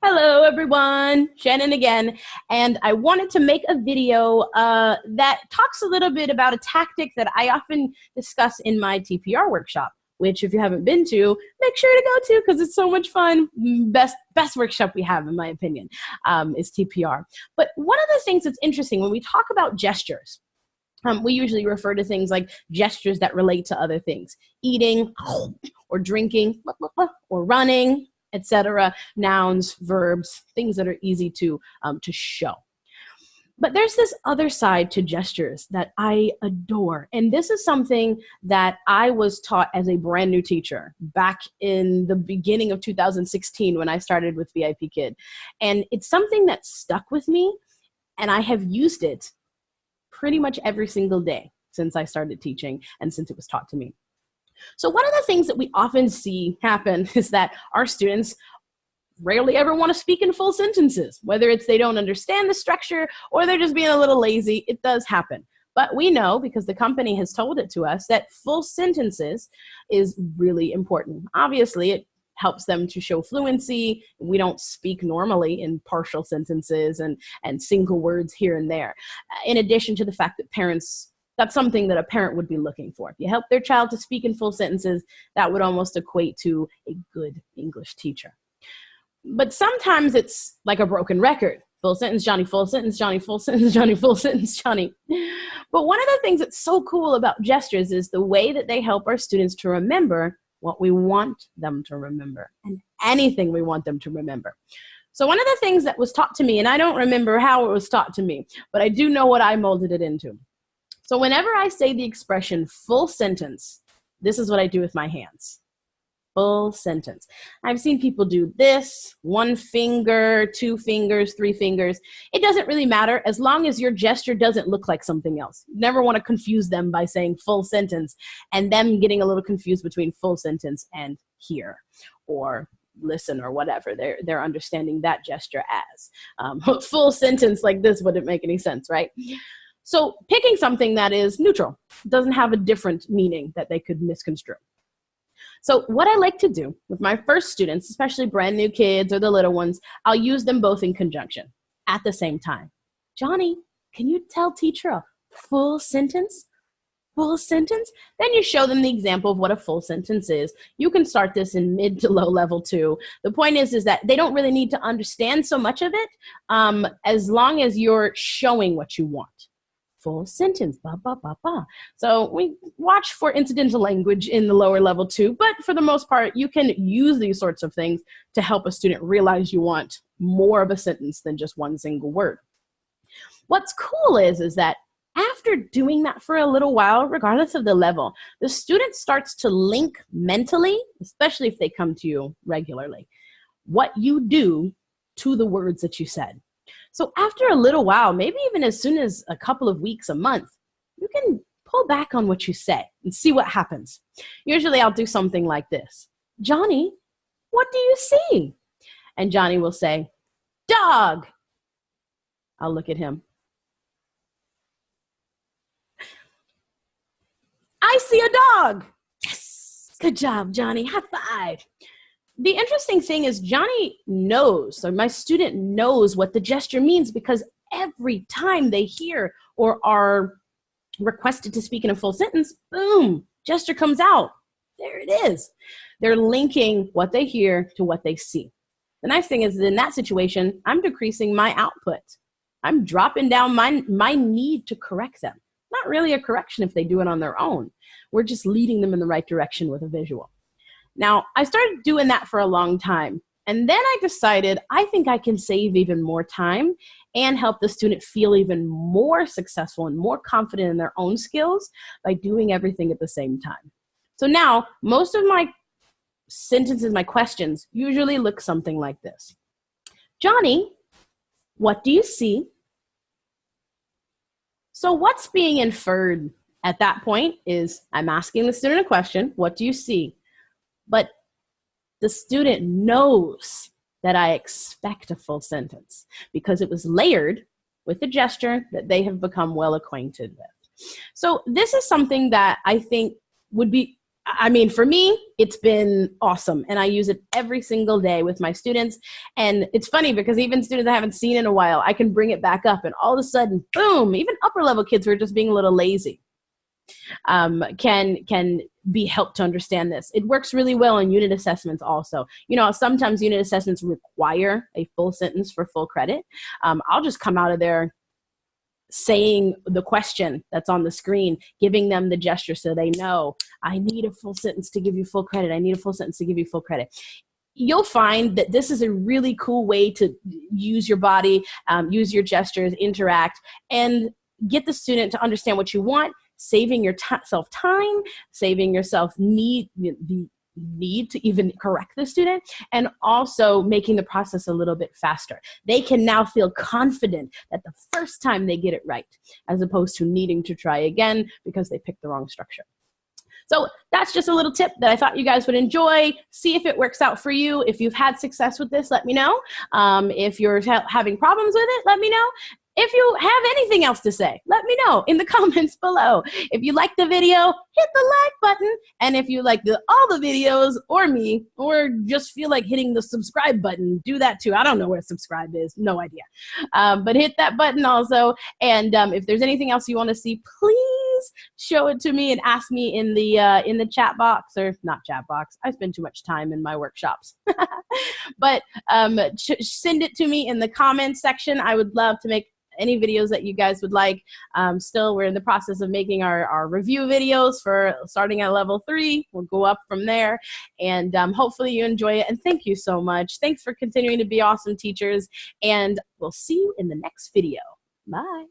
Hello everyone, Shannon again, and I wanted to make a video that talks a little bit about a tactic that I often discuss in my TPR workshop, which if you haven't been to, make sure to go to because it's so much fun. Best workshop we have, in my opinion, is TPR. But one of the things that's interesting when we talk about gestures, we usually refer to things like gestures that relate to other things, eating or drinking or running, etc., nouns, verbs, things that are easy to show. But there's this other side to gestures that I adore. And this is something that I was taught as a brand new teacher back in the beginning of 2016 when I started with VIPKid. And it's something that stuck with me, and I have used it pretty much every single day since I started teaching and since it was taught to me. So one of the things that we often see happen is that our students rarely ever want to speak in full sentences, whether it's they don't understand the structure or they're just being a little lazy. It does happen. But we know, because the company has told it to us, that full sentences is really important. Obviously, it helps them to show fluency. We don't speak normally in partial sentences and single words here and there. In addition to the fact that that's something that a parent would be looking for. If you help their child to speak in full sentences, that would almost equate to a good English teacher. But sometimes it's like a broken record. Full sentence, Johnny, full sentence, Johnny, full sentence, Johnny, full sentence, Johnny. But one of the things that's so cool about gestures is the way that they help our students to remember what we want them to remember and anything we want them to remember. So one of the things that was taught to me, and I don't remember how it was taught to me, but I do know what I molded it into. So whenever I say the expression full sentence, this is what I do with my hands. Full sentence. I've seen people do this, 1 finger, 2 fingers, 3 fingers. It doesn't really matter as long as your gesture doesn't look like something else. You never want to confuse them by saying full sentence and them getting a little confused between full sentence and hear or listen or whatever they're understanding that gesture as. Full sentence like this wouldn't make any sense, right? So picking something that is neutral, doesn't have a different meaning that they could misconstrue. So what I like to do with my first students, especially brand new kids or the little ones, I'll use them both in conjunction at the same time. Johnny, can you tell teacher a full sentence? Full sentence? Then you show them the example of what a full sentence is. You can start this in mid to low level too. The point is that they don't really need to understand so much of it as long as you're showing what you want. Full sentence, ba, ba, ba, ba. So we watch for incidental language in the lower level too, but for the most part, you can use these sorts of things to help a student realize you want more of a sentence than just one single word. What's cool is that after doing that for a little while, regardless of the level, the student starts to link mentally, especially if they come to you regularly, what you do to the words that you said. So after a little while, maybe even as soon as a couple of weeks, a month, you can pull back on what you say and see what happens. Usually I'll do something like this. Johnny, what do you see? And Johnny will say, dog. I'll look at him. I see a dog. Yes. Good job, Johnny. High five. The interesting thing is Johnny knows, or my student knows what the gesture means because every time they hear or are requested to speak in a full sentence, boom, gesture comes out. There it is. They're linking what they hear to what they see. The nice thing is that in that situation, I'm decreasing my output. I'm dropping down my need to correct them. Not really a correction if they do it on their own. We're just leading them in the right direction with a visual. Now, I started doing that for a long time, and then I decided I think I can save even more time and help the student feel even more successful and more confident in their own skills by doing everything at the same time. So now, most of my sentences, my questions, usually look something like this. Johnny, what do you see? So what's being inferred at that point is I'm asking the student a question, what do you see? But the student knows that I expect a full sentence because it was layered with a gesture that they have become well acquainted with. So this is something that I think would be I mean, for me, it's been awesome, and I use it every single day with my students. And it's funny because even students I haven't seen in a while, I can bring it back up, and all of a sudden, boom, even upper level kids who are just being a little lazy can be helped to understand this. It works really well in unit assessments also. You know, sometimes unit assessments require a full sentence for full credit. I'll just come out of there saying the question that's on the screen, giving them the gesture so they know, I need a full sentence to give you full credit. I need a full sentence to give you full credit. You'll find that this is a really cool way to use your body, use your gestures, interact, and get the student to understand what you want, saving yourself time, saving yourself the need to even correct the student, and also making the process a little bit faster. They can now feel confident that the first time they get it right, as opposed to needing to try again because they picked the wrong structure. So that's just a little tip that I thought you guys would enjoy. See if it works out for you. If you've had success with this, let me know. If you're having problems with it, let me know. If you have anything else to say, let me know in the comments below. If you like the video, hit the like button. And if you like all the videos or me, or just feel like hitting the subscribe button, do that too. I don't know where subscribe is, no idea. But hit that button also. And if there's anything else you want to see, please show it to me and ask me in the chat box, or not chat box. I spend too much time in my workshops. But send it to me in the comments section. I would love to make any videos that you guys would like. Still, we're in the process of making our review videos for starting at level 3. We'll go up from there, and hopefully you enjoy it. And thank you so much. Thanks for continuing to be awesome teachers, and we'll see you in the next video. Bye.